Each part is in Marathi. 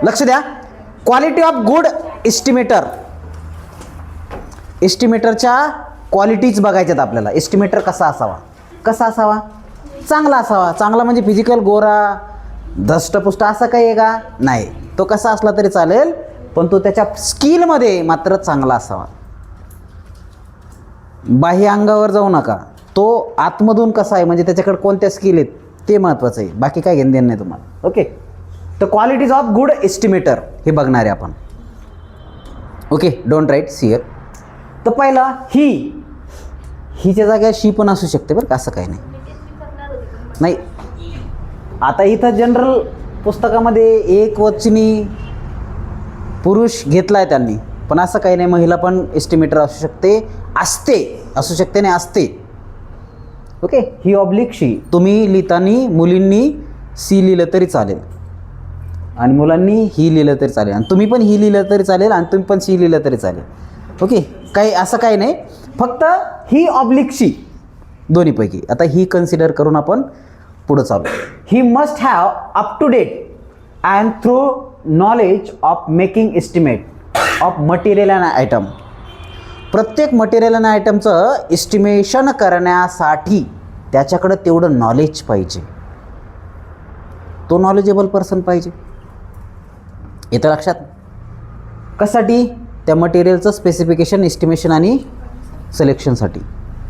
लक्ष द्या. Quality of good estimator. एस्टिमेटरच्या क्वालिटीज बघायच्यात आपल्याला. एस्टिमेटर कसा असावा? कसा असावा? चांगला असावा. चांगला म्हणजे फिजिकल गोरा धष्टपुष्ट असं काही आहे का? नाही. तो कसा असला तरी चालेल, पण तो त्याच्या स्किलमध्ये मात्र चांगला असावा. बाह्य अंगावर जाऊ नका. तो आतमधून कसा आहे म्हणजे त्याच्याकडे कोणत्या स्किल आहेत ते महत्त्वाचं आहे. बाकी काय घेणं देणं नाही तुम्हाला. ओके. तर क्वालिटीज ऑफ गुड एस्टिमेटर हे बघणार आहे आपण. ओके. डोंट राईट सिअर. तर पहिला हीच्या जागेवर शी पण असू शकते बरं का, असं काही नाही. आता इथं जनरल पुस्तकामध्ये एक वचनी पुरुष घेतला आहे त्यांनी, पण असं काही नाही. महिला पण एस्टिमेटर असू शकते, असू शकते नाही, असते. ओके. ही ऑब्लिक शी. तुम्ही लिहिताना मुलींनी सी लिहिलं तरी चालेल आणि मुलांनी ही लिहिलं तरी चालेल, आणि तुम्ही पण ही लिहिलं तरी चालेल आणि तुम्ही पण सी लिहिलं तरी चालेल. ओके. काही असं काही नाही, फक्त ही ऑब्लिक शी दोन्हीपैकी. आता ही कन्सिडर करून आपण पुढं चालू. He must have up to date and through knowledge of making estimate of material and item. प्रत्येक मटेरियल आणि आयटमचं एस्टिमेशन करण्यासाठी त्याच्याकडं तेवढं नॉलेज पाहिजे. तो नॉलेजेबल पर्सन पाहिजे. येतं लक्षात? कशासाठी? त्या मटेरियलचं स्पेसिफिकेशन, एस्टिमेशन आणि सिलेक्शनसाठी.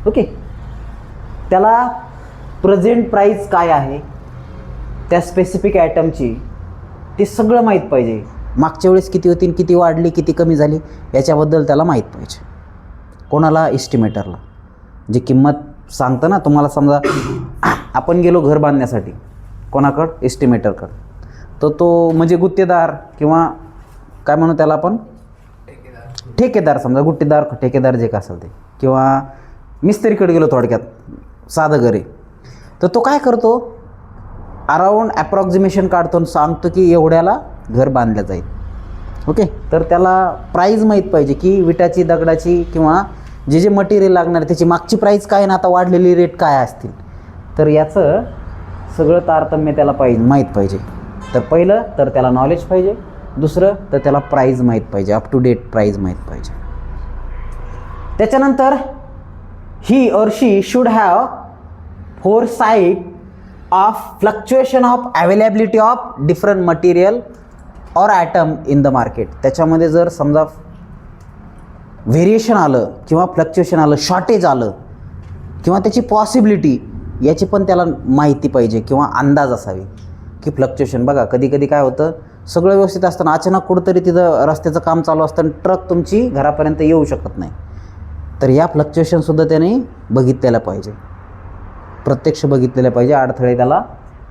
ओके. त्याला प्रेझेंट प्राईस काय आहे त्या स्पेसिफिक आयटमची ते सगळं माहीत पाहिजे. मागच्या वेळेस किती होती, किती वाढली, किती कमी झाली, याच्याबद्दल त्याला माहीत पाहिजे. कोणाला? एस्टिमेटरला. जी किंमत सांगतं ना तुम्हाला. समजा आपण गेलो घर बांधण्यासाठी कोणाकडं? एस्टिमेटरकडं. तर तो म्हणजे गुत्तेदार किंवा काय म्हणू त्याला आपण, ठेकेदार. समजा गुत्तेदार ठेकेदार जे काय असेल ते, किंवा मिस्त्रीकडे गेलो थोडक्यात, साधं घरी. तर तो काय करतो? अराऊंड ॲप्रॉक्झिमेशन काढतो, सांगतो की एवढ्याला घर बांधलं जाईल. ओके. तर त्याला प्राईज माहीत पाहिजे की विटाची, दगडाची किंवा जे जे मटेरियल लागणार आहे त्याची मागची प्राईज काय ना आता वाढलेली रेट काय असतील. तर याचं सगळं तारतम्य त्याला माहीत पाहिजे. तर पहिलं तर त्याला नॉलेज पाहिजे, दुसरं तर त्याला प्राईज माहीत पाहिजे, अप टू डेट प्राईज माहीत पाहिजे. त्याच्यानंतर he or she should have foresight of fluctuation of availability of different material or item in the market. त्याच्यामध्ये जर समजा व्हेरिएशन आलं किंवा फ्लक्च्युएशन आलं, शॉर्टेज आलं किंवा त्याची पॉसिबिलिटी, याची पण त्याला माहिती पाहिजे किंवा अंदाज असावी की फ्लक्च्युएशन. बघा कधी कधी काय होतं, सगळं व्यवस्थित असताना अचानक कुठंतरी तिथं रस्त्याचं काम चालू असताना ट्रक तुमची घरापर्यंत येऊ शकत नाही. तर या फ्लक्च्युएशनसुद्धा त्याने बघितलेलं पाहिजे, प्रत्यक्ष बघितलेलं पाहिजे, अडथळे त्याला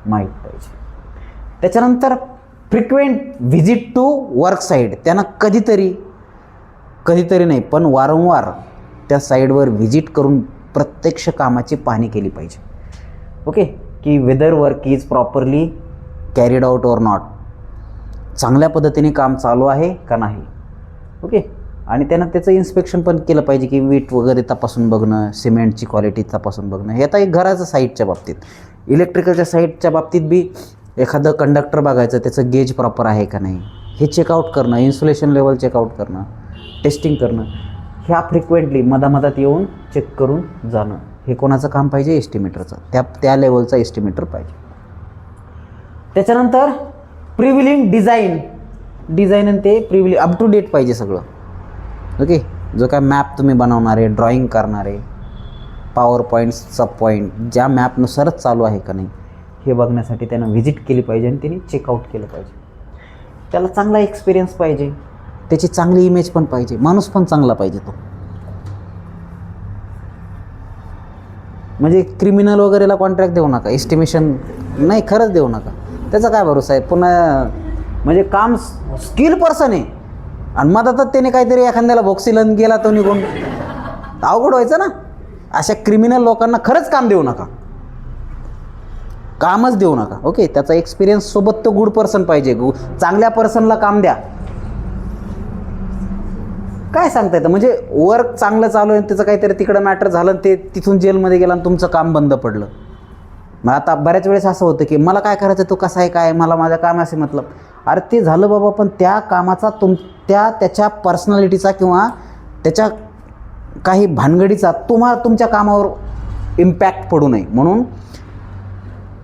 माहीत पाहिजे. त्याच्यानंतर frequent visit to work site. त्यानं कधीतरी नाही पण वारंवार त्या साईडवर व्हिजिट करून प्रत्यक्ष कामाची पाहणी केली पाहिजे. ओके. की whether work is properly carried out or not. चांगल्या पद्धतीने काम चालू आहे का नाही. ओके. आणि त्यानं त्याचं इन्स्पेक्शन पण केलं पाहिजे की वीट वगैरे तपासून बघणं, सिमेंटची क्वालिटी तपासून बघणं. हे आता एक घराचं साईटच्या बाबतीत. इलेक्ट्रिकलच्या साईटच्या बाबतीत बी एखादं कंडक्टर बघायचं, त्याचं गेज प्रॉपर आहे का नाही हे चेकआउट करणं, इन्सुलेशन लेवल चेकआउट करणं, टेस्टिंग करणं, ह्या फ्रिक्वेंटली मधामधात येऊन चेक करून जाणं. हे कोणाचं काम पाहिजे? एस्टिमेटरचं. त्या लेवलचा एस्टिमेटर पाहिजे. त्याच्यानंतर प्रिव्हिलिंग डिझाईन आणि ते प्रिव्हिलिंग अप टू डेट पाहिजे सगळं. ओके. जो काय मॅप तुम्ही बनवणार आहे, ड्रॉईंग करणार आहे, पॉवर पॉईंट, सब पॉईंट ज्या मॅपनुसारच चालू आहे का नाही हे बघण्यासाठी त्यानं व्हिजिट केली पाहिजे आणि त्यांनी चेकआउट केलं पाहिजे. त्याला चांगला एक्सपिरियन्स पाहिजे, त्याची चांगली इमेज पण पाहिजे, माणूस पण चांगला पाहिजे तो. म्हणजे क्रिमिनल वगैरेला कॉन्ट्रॅक्ट देऊ नका, एस्टिमेशन नाही, खरंच देऊ नका. त्याचा काय भरोसा आहे. पुन्हा म्हणजे काम स्किल पर्सन आहे आणि मधातच त्याने काहीतरी एखाद्याला भोक्सिलन गेला तो निघून, अवघड व्हायचं ना. अशा क्रिमिनल लोकांना खरंच काम देऊ नका, कामच देऊ नका. ओके. त्याचा एक्सपिरियन्स सोबत तो गुड पर्सन पाहिजे. चांगल्या पर्सनला काम द्या. काय सांगता येतं म्हणजे वर्क चांगलं चालू आहे, त्याचं काहीतरी तिकडं मॅटर झालं, ते तिथून जेलमध्ये गेला आणि तुमचं काम बंद पडलं. मग आता बऱ्याच वेळेस असं होतं की मला काय करायचं, तो कसा आहे काय, मला माझ्या कामाशी मतलब. अरे ते झालं बाबा, पण त्या कामाचा त्याच्या पर्सनॅलिटीचा किंवा त्याच्या काही भानगडीचा तुमच्या कामावर इम्पॅक्ट पडू नये म्हणून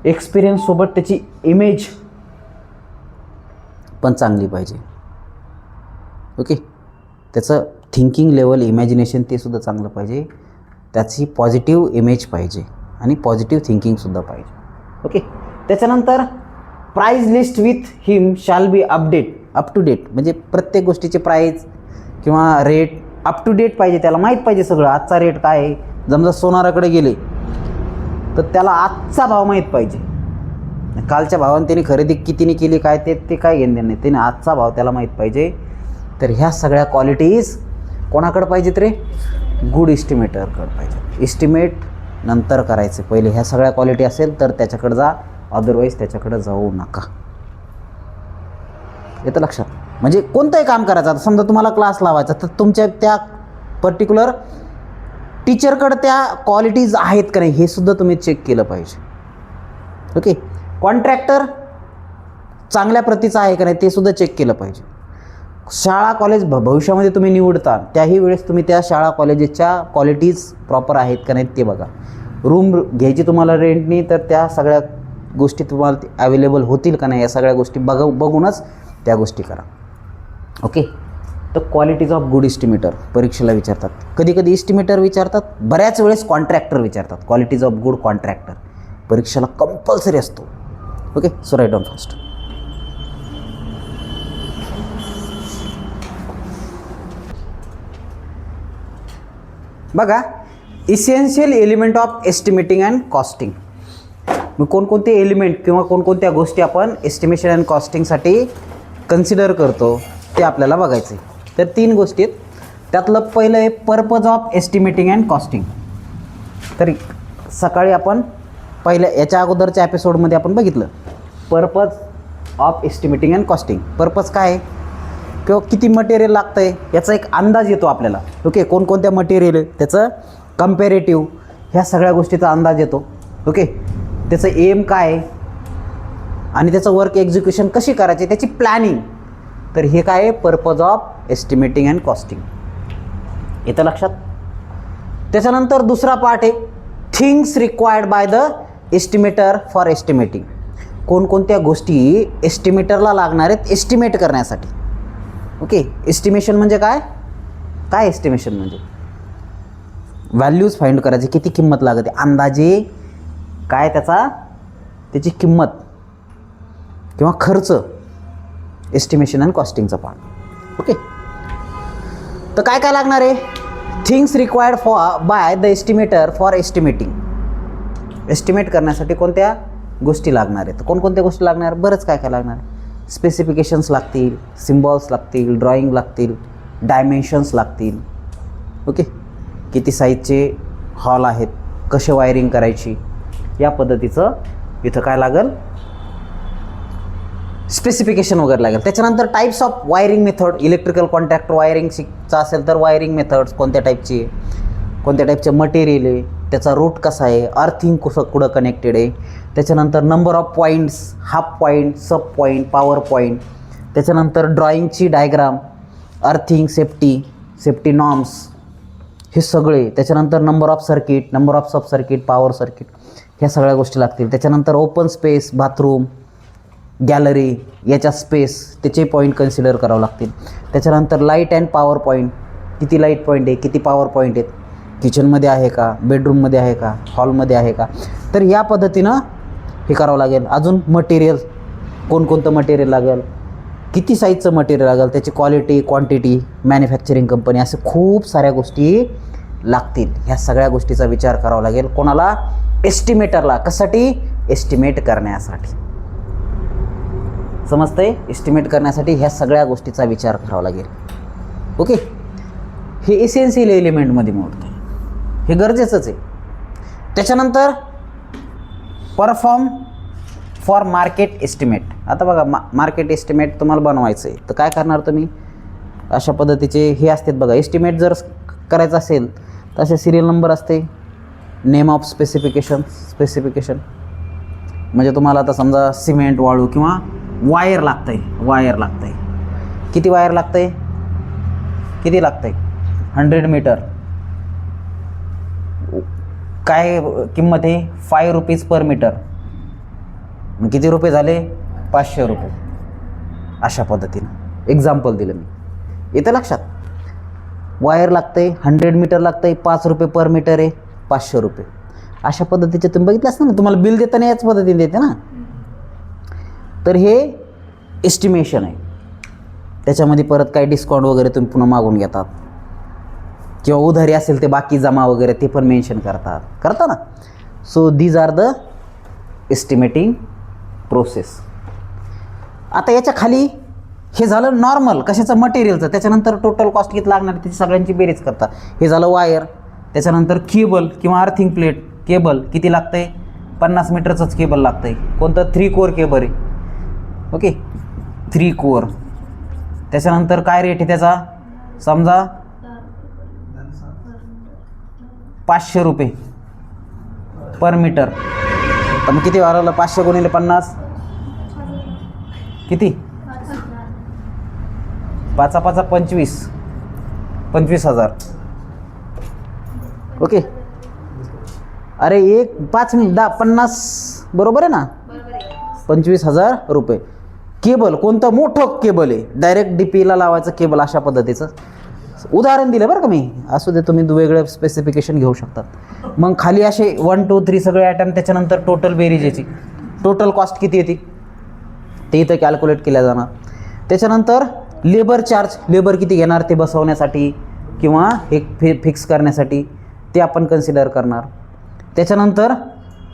एक्सपिरियन्ससोबत त्याची इमेज पण चांगली पाहिजे. ओके, त्याचं थिंकिंग लेवल, इमॅजिनेशन ते सुद्धा चांगलं पाहिजे. त्याची पॉझिटिव्ह इमेज पाहिजे आणि पॉझिटिव्ह थिंकिंगसुद्धा पाहिजे. ओके, त्याच्यानंतर price list with him shall be up to date. म्हणजे प्रत्येक गोष्टीचे प्राईज किंवा रेट अप टू डेट पाहिजे. त्याला माहीत पाहिजे सगळं, आजचा रेट काय आहे. समजा सोनाराकडे गेले तर त्याला आजचा भाव माहीत पाहिजे. कालच्या भावाने त्याने खरेदी कितीने केली काय ते काय घेणं नाही, त्याने आजचा भाव त्याला माहीत पाहिजे. तर ह्या सगळ्या क्वालिटीज कोणाकडे पाहिजेत रे? गुड इस्टिमेटरकडे पाहिजे. इस्टिमेट नंतर करायचे, पहिले ह्या सगळ्या क्वालिटी असेल तर त्याच्याकडे जा, अदरवाईज त्याच्याकडे जाऊ नका. येतं लक्षात? म्हणजे कोणतंही काम करायचं, आता समजा तुम्हाला क्लास लावायचा तर तुमच्या त्या पर्टिक्युलर टीचरकडे त्या क्वालिटीज आहेत का नाही हे सुद्धा तुम्ही चेक केलं पाहिजे. ओके, कॉन्ट्रॅक्टर चांगल्या प्रतीचा आहे का नाही ते सुद्धा चेक केलं पाहिजे. शाळा कॉलेज भविष्यामध्ये तुम्ही निवडता त्याही वेळेस तुम्ही त्या शाळा कॉलेजेसच्या क्वालिटीज प्रॉपर आहेत का नाहीत ते बघा. रूम घ्यायची तुम्हाला रेंटनी तर त्या सगळ्या गोष्टी तुम्हाला अवेलेबल होतील का नाही या सगळ्या गोष्टी बघूनच त्या गोष्टी करा. ओके, तर क्वालिटीज ऑफ गुड इस्टिमेटर परीक्षेला विचारतात. कधी कधी इस्टिमेटर विचारतात, बऱ्याच वेळेस कॉन्ट्रॅक्टर विचारतात. क्वालिटीज ऑफ गुड कॉन्ट्रॅक्टर परीक्षेला कंपल्सरी असतो. Okay, so write down fast. बघा, essential element of estimating and costing. मग कोणकोणते एलिमेंट किंवा कोणकोणत्या गोष्टी आपण एस्टिमेशन अँड कॉस्टिंगसाठी कन्सिडर करतो ते आपल्याला बघायचे. तर 3 गोष्टी आहेत. त्यातलं पहिलं आहे purpose of estimating and costing. तरी सकाळी आपण याच्या अगोदरच्या एपिसोडमध्ये आपण बघितलं purpose of estimating and costing. Purpose काय आहे किंवा किती मटेरियल लागतं आहे याचा एक अंदाज येतो आपल्याला. ओके, कोणकोणत्या मटेरियल आहे त्याचं कंपॅरेटिव्ह ह्या सगळ्या गोष्टीचा अंदाज येतो. ओके, त्याचं एम काय आहे आणि त्याचं वर्क एक्झिक्युशन कशी करायची त्याची प्लॅनिंग. तर हे काय आहे? Purpose of estimating and costing. येतं लक्षात? त्याच्यानंतर दुसरा पार्ट आहे things required by the estimator for estimating. कोणकोणत्या गोष्टी एस्टिमेटरला लागणार आहेत एस्टिमेट करण्यासाठी. ओके, एस्टिमेशन म्हणजे काय? काय एस्टिमेशन म्हणजे व्हॅल्यूज फाइंड करायचे, किती किंमत लागते, अंदाजे काय त्याची किंमत किंवा खर्च. एस्टिमेशन अँड कॉस्टिंगचा पार्ट. ओके, तर काय काय लागणार आहे? Things required by the estimator for estimating. Estimate करण्यासाठी कोणत्या गोष्टी लागणार आहेत? कोणकोणत्या गोष्टी लागणार? बरंच काय काय लागणार आहे. स्पेसिफिकेशन्स लागतील, सिम्बॉल्स लागतील, ड्रॉइंग लागतील, डायमेन्शन्स लागतील. ओके, किती साईजचे हॉल आहेत, कसे वायरिंग करायची या पद्धतीचं इथं काय लागेल? स्पेसिफिकेशन वगैरे लागेल. त्याच्यानंतर types of wiring method. Electrical contractor वायरिंगचा असेल तर वायरिंग मेथड्स कोणत्या टाईपची आहे, कोणत्या टाईपचे मटेरियल आहे, त्याचा रूट कसा आहे, अर्थिंग कुठं कनेक्टेड आहे. त्याच्यानंतर number of points, half point, sub point, power point. त्याच्यानंतर ड्रॉइंगची डायग्राम, अर्थिंग, सेफ्टी नॉर्म्स हे सगळे. त्याच्यानंतर number of circuit, number of sub circuit, power circuit ह्या सगळ्या गोष्टी लागतील. त्याच्यानंतर ओपन स्पेस, बाथरूम, गॅलरी याच्या स्पेस त्याचे पॉईंट कन्सिडर करावं लागतील. त्याच्यानंतर लाईट अँड पॉवर पॉईंट, किती लाईट पॉईंट आहे, किती पॉवर पॉईंट आहेत, किचनमध्ये आहे का, बेडरूममध्ये आहे का, हॉलमध्ये आहे का. तर या पद्धतीनं हे करावं लागेल. अजून मटेरियल, कोणकोणतं मटेरियल लागेल, किती साईजचं मटेरियल लागेल, त्याची क्वालिटी, क्वांटिटी, मॅन्युफॅक्चरिंग कंपनी, असे खूप साऱ्या गोष्टी लागतील. ह्या सगळ्या गोष्टीचा विचार करावा लागेल. कोणाला? एस्टिमेटरला. कशासाठी? एस्टिमेट करण्यासाठी. समजतंय? एस्टिमेट करण्यासाठी ह्या सगळ्या गोष्टीचा विचार करावा लागेल. ओके, हे इसेन्शियल एलिमेंटमध्ये मोडतं, हे गरजेचंच आहे. त्याच्यानंतर परफॉर्म फॉर मार्केट एस्टिमेट. आता बघा, मार्केट एस्टिमेट तुम्हाला बनवायचं आहे तर काय करणार तुम्ही? अशा पद्धतीचे हे असतात बघा. एस्टिमेट जर करायचं असेल तर असे सिरियल नंबर असते, नेम ऑफ स्पेसिफिकेशन म्हणजे तुम्हाला आता समजा सिमेंट, वाळू किंवा वायर लागतंय, वायर लागतंय. किती वायर लागतंय? किती लागतंय? 100 मीटर. काय किंमत आहे? 5 रुपीज पर मीटर. किती रुपये झाले? 500 रुपये. अशा पद्धतीनं एक्झाम्पल दिलं मी. येतं लक्षात? वायर लागतंय, 100 मीटर लागतंय, 5 रुपये पर मीटर आहे, 500 रुपये. अशा पद्धतीचे तुम्ही बघितलं असतं ना, तुम्हाला बिल देताना याच पद्धतीने देते ना. तर हे एस्टिमेशन आहे. त्याच्यामध्ये परत काही डिस्काउंट वगैरे तुम्ही पुन्हा मागून घेतात किंवा उधारी असेल ते बाकी जमा वगैरे ते पण मेन्शन करता ना. So these are the estimating process. आता याच्या खाली हे झालं नॉर्मल कशाचं? मटेरियलचं. त्याच्यानंतर टोटल कॉस्ट किती लागणार त्याची सगळ्यांची बेरीज करतात. हे झालं वायर. त्याच्यानंतर केबल किंवा अर्थिंग प्लेट. केबल किती लागतंय? 50 मीटरचंच केबल लागतंय. कोणतं? 3 कोअर केबल आहे. Okay, 3 core. त्याच्यानंतर काय रेट आहे त्याचा? समजा 500 रुपये पर मीटर. तर मग किती वाढवलं? 500 गुणिले 50 किती? 5 5 25, 25,000. ओके. अरे 5 10 50 बरोबर आहे ना? 25,000 रुपये. केबल कोणतं? मोठं केबल आहे, डायरेक्ट डीपीला लावायचं केबल. अशा पद्धतीचं उदाहरण दिलं बरं का मी. असू दे, तुम्ही वेगळं स्पेसिफिकेशन घेऊ शकतात. मग खाली असे 1 2 3 सगळे आयटम. त्याच्यानंतर टोटल बेरीज याची टोटल कॉस्ट किती येते ते इथं कॅल्क्युलेट केल्या जाणार. त्याच्यानंतर लेबर चार्ज. लेबर किती घेणार ते बसवण्यासाठी किंवा हे फिक्स करण्यासाठी ते आपण कन्सिडर करणार. त्याच्यानंतर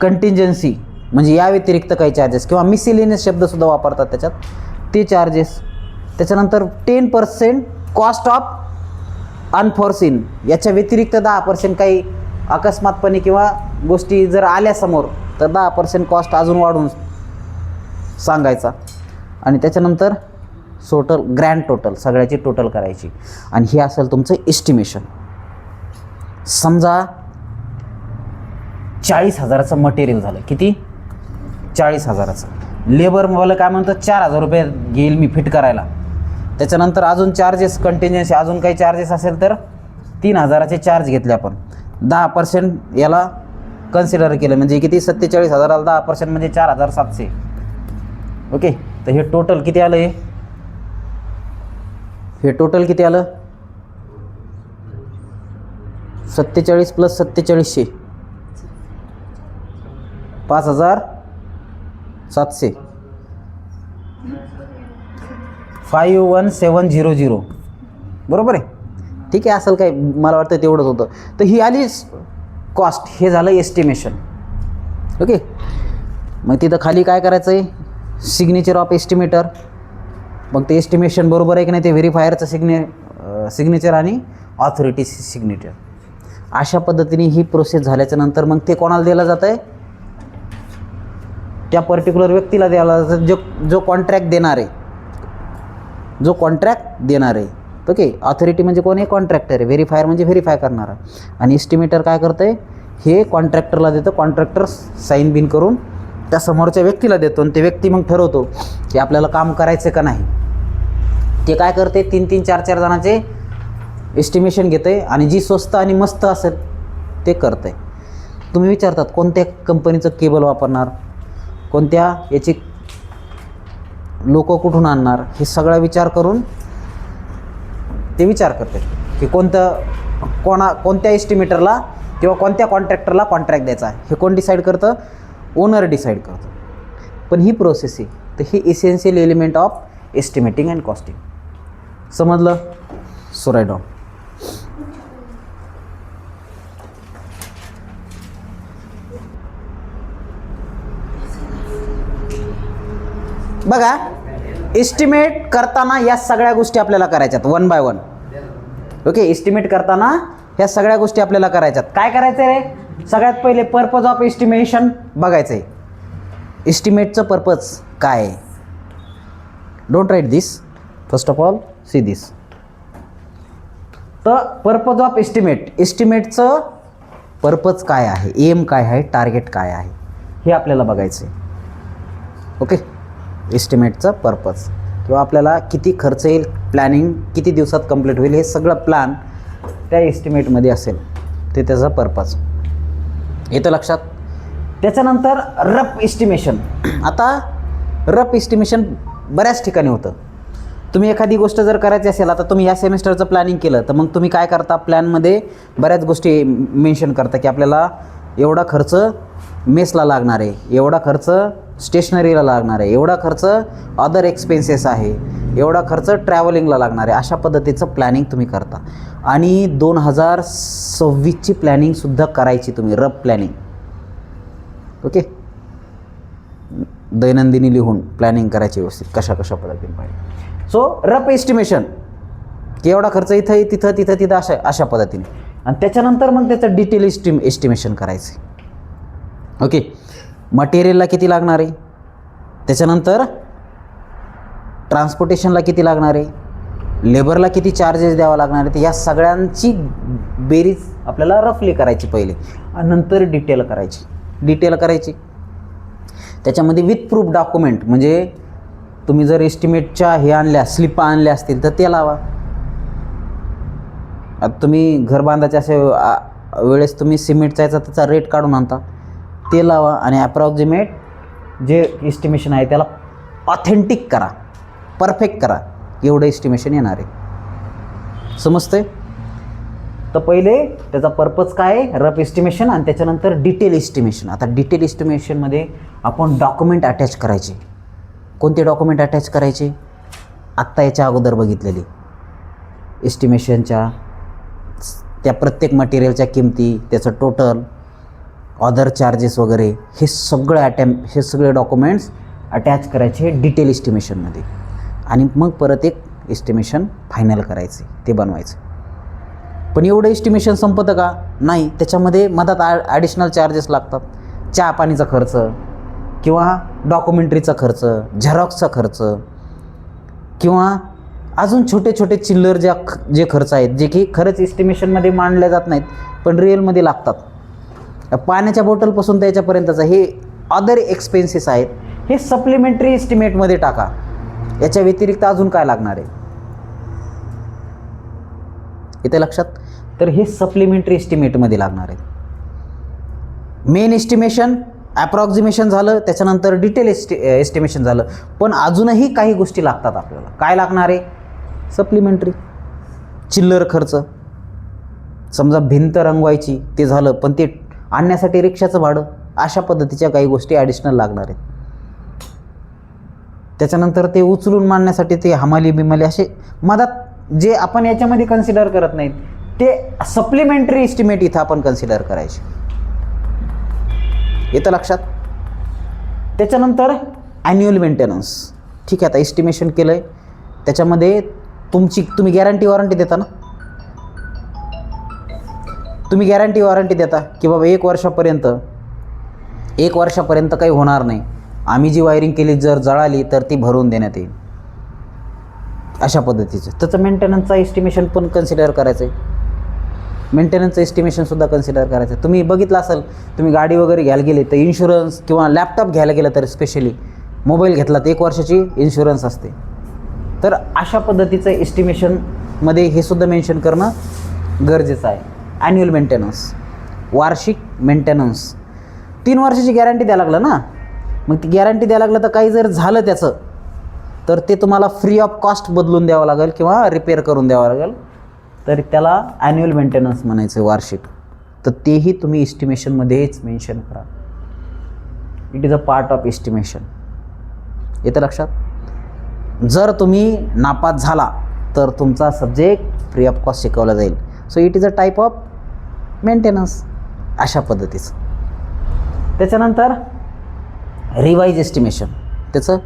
कंटिंजन्सी म्हणजे या व्यतिरिक्त काही चार्जेस किंवा मिसलेनियस शब्दसुद्धा वापरतात त्याच्यात, ते चार्जेस. त्याच्यानंतर 10% कॉस्ट ऑफ अनफॉर्सिन. याच्या व्यतिरिक्त 10% काही अकस्मातपणे किंवा गोष्टी जर आल्या समोर तर 10% कॉस्ट अजून वाढून सांगायचा. आणि त्याच्यानंतर टोटल ग्रँड टोटल सगळ्याची टोटल करायची. आणि हे असेल तुमचं एस्टिमेशन. समजा 40,000चं मटेरियल झालं. किती? 40,000चं. लेबर मला काय म्हणतं? 4,000 रुपये घेईल मी फिट करायला. त्याच्यानंतर अजून चार्जेस कंटिन्युअन्सी अजून काही चार्जेस असेल तर 3,000चे चार्ज घेतले आपण. 10% याला कन्सिडर केलं म्हणजे किती? 47,000ला 10% म्हणजे 4,700. ओके. तर हे टोटल किती आलं? हे टोटल किती आलं? 47 + 4700 5,700. 51,700 बरोबर आहे. ठीक आहे, असेल काय, मला वाटतं तेवढंच होतं. तर ही आली कॉस्ट. हे झालं एस्टिमेशन. ओके. मग तिथं खाली काय करायचं आहे? Signature of estimator. मग ते एस्टिमेशन बरोबर आहे की नाही ते व्हेरीफायरचं सिग्नेचर आणि ऑथॉरिटी सिग्नेचर. अशा पद्धतीने ही प्रोसेस झाल्याच्यानंतर मग ते कोणाला दिलं जातं आहे? त्या पर्टिक्युलर व्यक्तीला द्यायला जातं जो कॉन्ट्रॅक्ट देणार आहे. जो कॉन्ट्रॅक्ट देणार आहे. ओके. ऑथॉरिटी म्हणजे कोण आहे? कॉन्ट्रॅक्टर आहे. व्हेरीफायर म्हणजे व्हेरीफाय करणारा. आणि एस्टिमेटर काय करतं आहे? हे कॉन्ट्रॅक्टरला देतं. कॉन्ट्रॅक्टर साईन बिन करून त्या समोरच्या व्यक्तीला देतो आणि ते व्यक्ती मग ठरवतो की आपल्याला काम करायचं का नाही. ते काय करते? 3-3 4-4 जणांचे एस्टिमेशन घेते आणि जी स्वस्त आणि मस्त असेल ते करते. तुम्ही विचारतात कोणत्या कंपनीचं केबल वापरणार, कोणत्या याची लोक कुठून आणणार, हे सगळा विचार करून ते विचार करते की कोणत्या एस्टिमेटरला किंवा कोणत्या कॉन्ट्रॅक्टरला कॉन्ट्रॅक्ट द्यायचा आहे. हे कोण डिसाईड करतं? ओनर डिसाईड करतो. पण ही प्रोसेस आहे. तर ही essential element of estimating and costing. समजलं? So write down. बघा, एस्टिमेट करताना या सगळ्या गोष्टी आपल्याला करायच्यात 1 बाय 1. ओके. एस्टिमेट करताना ह्या सगळ्या गोष्टी आपल्याला करायच्यात. काय करायचं रे? सगळ्यात पहिले पर्पज ऑफ एस्टिमेशन बघायचं आहे. एस्टिमेटचं पर्पज काय आहे? Don't write this. First of all see this. तर पर्पज ऑफ एस्टिमेट. एस्टिमेटचं पर्पज काय आहे? एम काय आहे? टार्गेट काय आहे? हे आपल्याला बघायचं आहे. ओके. एस्टिमेटचा पर्पज, किंवा आपल्याला किती खर्च येईल, प्लॅनिंग किती दिवसात कंप्लीट होईल, हे सगळं प्लॅन त्या एस्टिमेटमध्ये असेल, ते त्याचा पर्पज येतं लक्षात. त्याच्यानंतर रफ एस्टिमेशन. आता रफ एस्टिमेशन बऱ्याच ठिकाणी होतं. तुम्ही एखादी गोष्ट जर करायची असेल, आता तुम्ही या सेमिस्टरचं प्लॅनिंग केलं, तर मग तुम्ही काय करता, प्लॅनमध्ये बऱ्याच गोष्टी मेन्शन करता की आपल्याला एवढा खर्च मेसला लागणार आहे, एवढा खर्च स्टेशनरीला लागणार आहे, एवढा खर्च अदर एक्सपेन्सेस आहे, एवढा खर्च ट्रॅव्हलिंगला लागणार आहे. अशा पद्धतीचं प्लॅनिंग तुम्ही करता. आणि 2026ची प्लॅनिंगसुद्धा करायची तुम्ही, रफ प्लॅनिंग. ओके, दैनंदिनी लिहून प्लॅनिंग करायची व्यवस्थित, कशा पद्धतीने पाहिजे. सो रफ एस्टिमेशन की एवढा खर्च इथं आहे, तिथं तिथं तिथं, अशा पद्धतीने. आणि त्याच्यानंतर मग त्याचं डिटेल एस्टिमेशन करायचं. ओके, मटेरियलला किती लागणार आहे, त्याच्यानंतर ट्रान्सपोर्टेशनला किती लागणार आहे, लेबरला किती चार्जेस द्यावा लागणार आहे, या सगळ्यांची बेरीज आपल्याला रफली करायची पहिले, आणि नंतर डिटेल करायची. त्याच्यामध्ये विथ प्रूफ डॉक्युमेंट, म्हणजे तुम्ही जर एस्टिमेटच्या हे आणल्या, स्लिपा आणल्या असतील तर ते लावा. आता तुम्ही घर बांधायच्या अशा वेळेस तुम्ही सिमेंटचा त्याचा रेट काढून आणता, ते लावा. आणि ॲप्रॉक्सिमेट जे एस्टिमेशन आहे त्याला ऑथेंटिक करा, परफेक्ट करा, एवढं एस्टिमेशन येणार आहे. समजतंय? तर पहिले त्याचा पर्पज काय आहे, रफ एस्टिमेशन, आणि त्याच्यानंतर डिटेल एस्टिमेशन. आता डिटेल एस्टिमेशनमध्ये आपण डॉक्युमेंट अटॅच करायचे. कोणते डॉक्युमेंट अटॅच करायचे? आत्ता याच्या अगोदर बघितलेली एस्टिमेशनच्या त्या प्रत्येक मटेरियलच्या किमती, त्याचं टोटल, अदर चार्जेस वगैरे, हे सगळे डॉक्युमेंट्स अटॅच करायचे डिटेल एस्टिमेशनमध्ये. आणि मग परत एक एस्टिमेशन फायनल करायचे, ते बनवायचं. पण एवढं एस्टिमेशन संपतं का? नाही, त्याच्यामध्ये मधात ॲडिशनल चार्जेस लागतात. चहा पाणीचा खर्च, किंवा डॉक्युमेंटरीचा खर्च, झेरॉक्सचा खर्च, किंवा अजून छोटे छोटे चिल्लर जे खर्च आहेत, जे की खरंच एस्टिमेशनमध्ये मांडले जात नाहीत पण रिअलमध्ये लागतात. पाण्याच्या बॉटलपासून त्याच्यापर्यंतचा हे अदर एक्सपेन्सेस आहेत, हे सप्लिमेंटरी एस्टिमेटमध्ये टाका. याच्या व्यतिरिक्त अजून काय लागणार आहे इथे लक्षात? तर हे सप्लिमेंटरी एस्टिमेटमध्ये लागणार आहे. मेन एस्टिमेशन, ॲप्रॉक्सिमेशन झालं, त्याच्यानंतर डिटेल एस्टिमेशन झालं, पण अजूनही काही गोष्टी लागतात आपल्याला. काय लागणार आहे? सप्लिमेंटरी. चिल्लर खर्च, समजा भिंत रंगवायची, ते झालं, पण ते आणण्यासाठी रिक्षाचं भाडं, अशा पद्धतीच्या काही गोष्टी ॲडिशनल लागणार आहेत. त्याच्यानंतर ते उचलून मांडण्यासाठी ते हमाली बिमाली, असे मधात जे आपण याच्यामध्ये कन्सिडर करत नाहीत, ते सप्लिमेंटरी एस्टिमेट इथं आपण कन्सिडर करायचे. येतं लक्षात? त्याच्यानंतर ॲन्युअल मेंटेनन्स. ठीक आहे, आता एस्टिमेशन केलं आहे, त्याच्यामध्ये तुम्ही गॅरंटी वॉरंटी देता ना, तुम्ही गॅरंटी वॉरंटी देता की बाबा 1 वर्षापर्यंत काही होणार नाही, आम्ही जी वायरिंग केली जर जळाली तर ती भरून देण्यात येईल, अशा पद्धतीचं. त्याचं मेंटेनन्सचा एस्टिमेशन पण कन्सिडर करायचं आहे. मेंटेनन्सचं एस्टिमेशनसुद्धा कन्सिडर करायचं आहे. तुम्ही बघितलं असेल, तुम्ही गाडी वगैरे घ्यायला गेले तर इन्शुरन्स, किंवा लॅपटॉप घ्यायला गेलं तर स्पेशली मोबाईल घेतला तर 1 वर्षाची इन्शुरन्स असते. तर अशा पद्धतीचं एस्टिमेशनमध्ये हे सुद्धा मेन्शन करणं गरजेचं आहे. ॲन्युअल मेंटेनन्स, वार्षिक मेंटेनन्स. 3 वर्षाची गॅरंटी द्यायला लागलं ना, मग ती गॅरंटी द्यायला लागलं तर काही जर झालं त्याचं, तर ते तुम्हाला फ्री ऑफ कॉस्ट बदलून द्यावं लागेल किंवा रिपेअर करून द्यावं लागेल, तर त्याला ॲन्युअल मेंटेनन्स म्हणायचं, वार्षिक. तर तेही तुम्ही एस्टिमेशनमध्येच मेन्शन करा. It is a part of estimation. येतं लक्षात? जर तुम्ही नापास झाला तर तुमचा सब्जेक्ट फ्री ऑफ कॉस्ट शिकवला जाईल. So it is a type of maintenance, अशा पद्धतीचं. त्याच्यानंतर रिवाइज एस्टिमेशन, त्याचं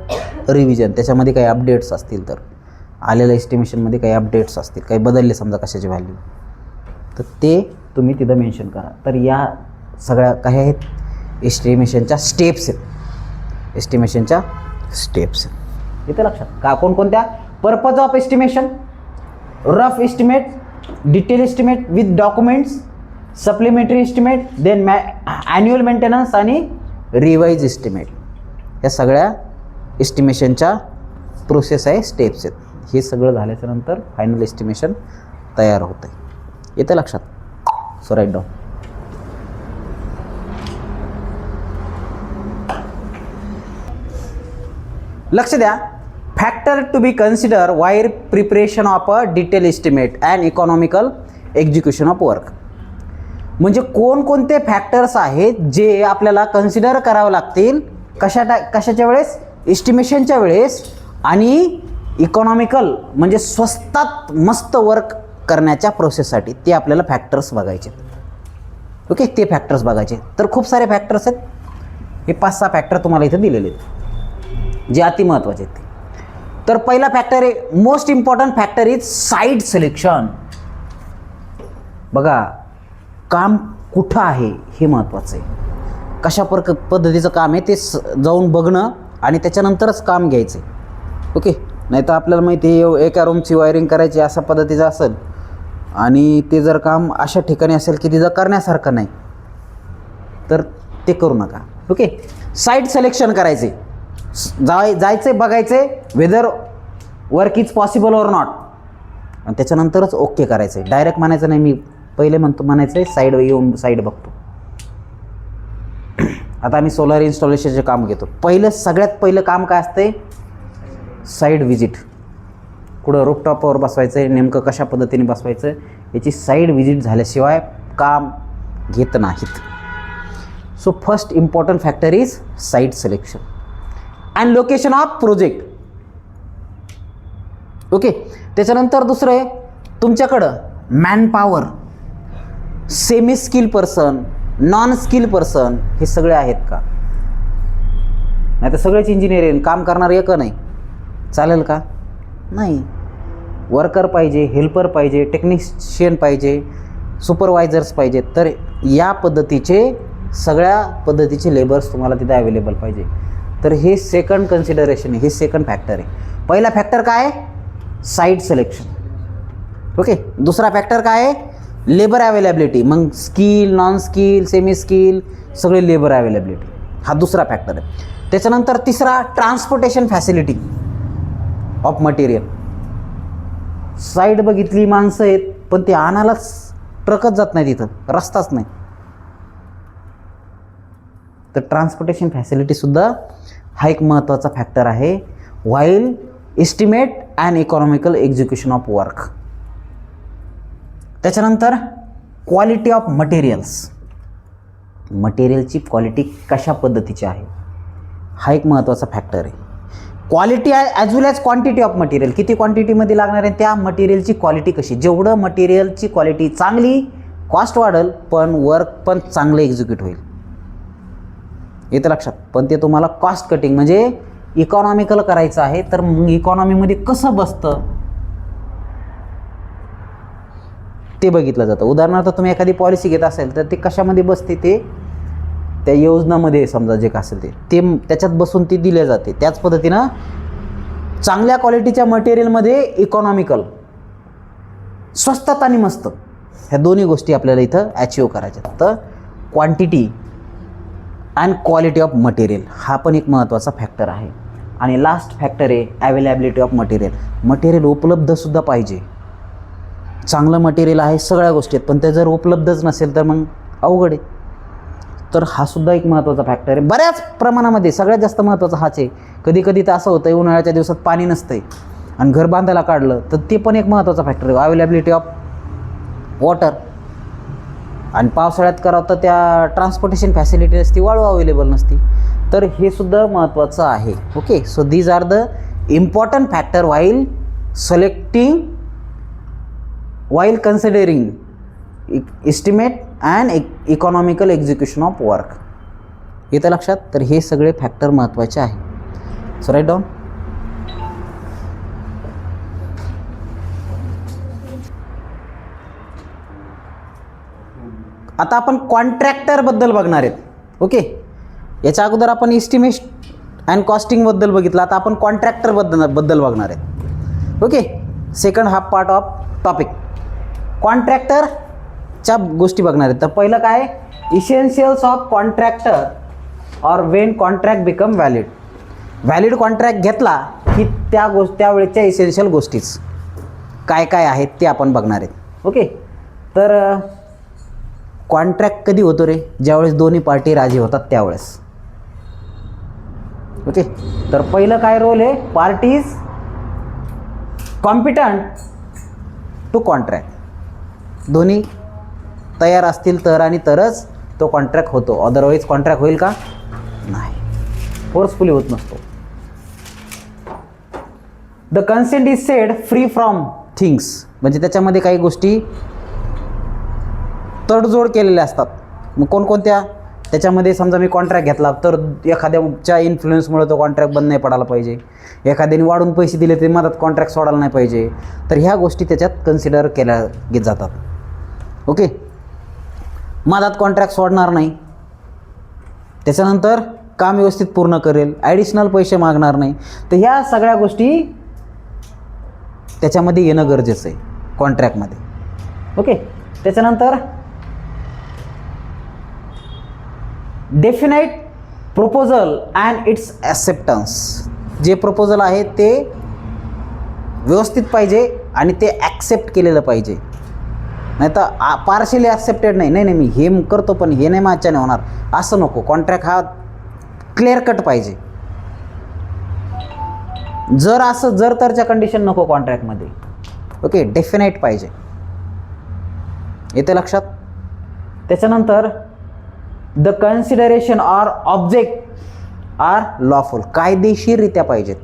रिव्हिजन. त्याच्यामध्ये काही अपडेट्स असतील, तर आलेल्या एस्टिमेशनमध्ये काही अपडेट्स असतील, काही बदलले समजा कशाची व्हॅल्यू, तर ते तुम्ही तिथं मेन्शन करा. तर या सगळ्या काही आहेत एस्टिमेशनच्या स्टेप्स आहेत, एस्टिमेशनच्या स्टेप्स आहेत. इथे लक्षात का? कोणकोणत्या? Purpose of estimation, rough estimate, detail estimate with documents, supplementary estimate, then annual maintenance आणि रिवाइज एस्टिमेट. या सगळ्या एस्टिमेशनच्या प्रोसेस आहे, स्टेप्स आहेत. हे सगळं झाल्याच्यानंतर फायनल एस्टिमेशन तयार होतं आहे. येतं लक्षात? So write down. लक्ष द्या. Factor to be consider while preparation of a detail estimate and economical execution of work. म्हणजे कोणकोणते फॅक्टर्स आहेत जे आपल्याला कन्सिडर करावं लागतील कशाच्या वेळेस? एस्टिमेशनच्या वेळेस आणि इकॉनॉमिकल म्हणजे स्वस्तात मस्त वर्क करण्याच्या प्रोसेससाठी. ते आपल्याला फॅक्टर्स बघायचे. ओके, ते फॅक्टर्स बघायचे. तर खूप सारे फॅक्टर्स आहेत. हे 5-6 फॅक्टर तुम्हाला इथं दिलेले आहेत जे अति महत्त्वाचे आहेत. तर पहिला फॅक्टर आहे, most important factor is site selection. बघा, काम कुठं आहे हे महत्त्वाचं आहे. कशा पद्धतीचं काम आहे ते जाऊन बघणं आणि त्याच्यानंतरच काम घ्यायचं. ओके, नाही तर आपल्याला माहिती आहे एका रूमची वायरिंग करायची अशा पद्धतीचं असेल आणि ते जर काम अशा ठिकाणी असेल की तिचं करण्यासारखं नाही तर ते करू नका. ओके, साईट सिलेक्शन करायचे, जायचे, बघायचे whether work is possible or not, आणि त्याच्यानंतरच ओके करायचं. डायरेक्ट म्हणायचं नाही, मी पहिले म्हणायचं आहे साईड येऊन साईड बघतो. आता आम्ही सोलर इन्स्टॉलेशनचे काम घेतो. सगळ्यात पहिलं काम काय असते? Side visit. कुठं रूफटॉपवर बसवायचं आहे, नेमकं कशा पद्धतीने बसवायचं याची साईड व्हिजिट झाल्याशिवाय काम घेत नाहीत. So first important factor is site selection and location of project. Okay, त्याच्यानंतर दुसरं आहे तुमच्याकडं manpower, semi skill person, non skill person हे सगळे आहेत का? नाही तर सगळेच इंजिनिअरिंग काम करणार एक नाही चालेल का? नाही. वर्कर पाहिजे, हेल्पर पाहिजे, टेक्निशियन पाहिजे, सुपरवायझर्स पाहिजेत. तर या पद्धतीचे सगळ्या पद्धतीचे लेबर्स तुम्हाला तिथे अवेलेबल पाहिजे. तर हे सेकंड कन्सिडरेशन आहे, हे सेकंड फॅक्टर आहे. पहिला फॅक्टर काय आहे? Site selection. ओके, दुसरा फॅक्टर काय आहे? Labour availability. मग skill, non skill, semi skill सगळे लेबर अवेलेबिलिटी, हा दुसरा फॅक्टर आहे. त्याच्यानंतर तिसरा transportation facility of material. Site बघितली, माणसं आहेत, पण ते आणायलाच ट्रकच जात नाही, तिथं रस्ताच नाही. तर ट्रान्सपोर्टेशन फॅसिलिटीसुद्धा हा एक महत्त्वाचा फॅक्टर आहे while estimate and economical execution of work. त्याच्यानंतर क्वालिटी ऑफ मटेरियल्स. मटेरियलची क्वालिटी कशा पद्धतीची आहे हा एक महत्त्वाचा फॅक्टर आहे. Quality as well as quantity of material. किती क्वांटिटीमध्ये लागणार आहे त्या मटेरियलची क्वालिटी कशी. जेवढं मटेरियलची क्वालिटी चांगली, कॉस्ट वाढेल पण वर्क पण चांगलं एक्झिक्यूट होईल. येतं लक्षात? पण ते तुम्हाला कॉस्ट कटिंग म्हणजे इकॉनॉमिकल करायचं आहे. तर मग इकॉनॉमीमध्ये कसं बसतं ते बघितलं जातं. उदाहरणार्थ तुम्ही एखादी पॉलिसी घेत असेल तर ते कशामध्ये बसते ते त्या योजनामध्ये समजा जे काय असेल ते त्याच्यात बसून ती दिल्या जाते. त्याच पद्धतीनं चांगल्या क्वालिटीच्या मटेरियलमध्ये इकॉनॉमिकल, स्वस्तात आणि मस्त, ह्या दोन्ही गोष्टी आपल्याला इथं अचीव करायच्या. तर quantity and quality of material हा पण एक महत्त्वाचा फॅक्टर आहे. आणि लास्ट फॅक्टर आहे अवेलेबिलिटी ऑफ मटेरियल. मटेरियल उपलब्धसुद्धा पाहिजे. चांगलं मटेरियल आहे, सगळ्या गोष्टी आहेत, पण ते जर उपलब्धच नसेल तर मग अवघड आहे. तर हा सुद्धा एक महत्त्वाचा फॅक्टर आहे. बऱ्याच प्रमाणामध्ये सगळ्यात जास्त महत्त्वाचा हाच आहे. कधी कधी तर असं होतं उन्हाळ्याच्या दिवसात पाणी नसतंय आणि घर बांधायला काढलं तर ते पण एक महत्त्वाचा फॅक्टर आहे, अवेलेबिलिटी ऑफ वॉटर. आणि पावसाळ्यात करावं तर त्या ट्रान्सपोर्टेशन फॅसिलिटी नसती, वाळू अवेलेबल नसती. तर हे सुद्धा महत्त्वाचं आहे. Okay, so these are the important factor while selecting, while considering estimate and economical execution of work. येतं लक्षात? तर हे सगळे फॅक्टर महत्त्वाचे आहे. So write down. आता आपण कॉन्ट्रॅक्टरबद्दल बघणार आहेत. ओके, याच्या अगोदर आपण एस्टिमेट अँड कॉस्टिंगबद्दल बघितलं. आता आपण कॉन्ट्रॅक्टरबद्दल बघणार आहेत. Okay, second half part of topic कॉन्ट्रॅक्टरच्या गोष्टी बघणार आहेत. तर पहिलं काय? Essentials of contractor or when contract become valid. Valid contract घेतला की त्यावेळेच्या इसेन्शियल गोष्टीच काय काय आहेत ते आपण बघणार आहेत. ओके, तर कॉन्ट्रॅक्ट कधी होतो रे? ज्यावेळेस दोन्ही पार्टी राजी होतात त्यावेळेस. ओके, तर पहिलं काय रोल आहे? Parties competent to contract. दोन्ही तयार असतील तर आणि तरच तो कॉन्ट्रॅक्ट होतो, अदरवाईज कॉन्ट्रॅक्ट होईल का? नाही, फोर्सफुली होत नसतो. The consent is sed free from things, म्हणजे त्याच्यामध्ये काही गोष्टी तडजोड केलेल्या असतात. मग कोणकोणत्या? त्याच्यामध्ये समजा मी कॉन्ट्रॅक्ट घेतला तर एखाद्याच्या इन्फ्लुएन्समुळे तो कॉन्ट्रॅक्ट बंद नाही पडायला पाहिजे, एखाद्याने वाढून पैसे दिले तरी मधात कॉन्ट्रॅक्ट सोडायला नाही पाहिजे. तर ह्या गोष्टी त्याच्यात कन्सिडर केल्या जातात. ओके, मधात कॉन्ट्रॅक्ट सोडणार नाही, त्याच्यानंतर काम व्यवस्थित पूर्ण करेल, ॲडिशनल पैसे मागणार नाही. तर ह्या सगळ्या गोष्टी त्याच्यामध्ये येणं गरजेचं आहे कॉन्ट्रॅक्टमध्ये. ओके, त्याच्यानंतर definite proposal and it's acceptance. जे प्रपोजल आहे ते व्यवस्थित पाहिजे आणि ते ॲक्सेप्ट केलेलं पाहिजे. नाही तर पार्शली ॲक्सेप्टेड नाही, नाही मी हे करतो पण हे नाही माझ्याने होणार, असं नको. कॉन्ट्रॅक्ट हा क्लिअर कट पाहिजे. जर तरच्या कंडिशन नको कॉन्ट्रॅक्टमध्ये. ओके, डेफिनाईट पाहिजे, येते लक्षात. त्याच्यानंतर the consideration or object are lawful, कायदेशीररित्या पाहिजेत.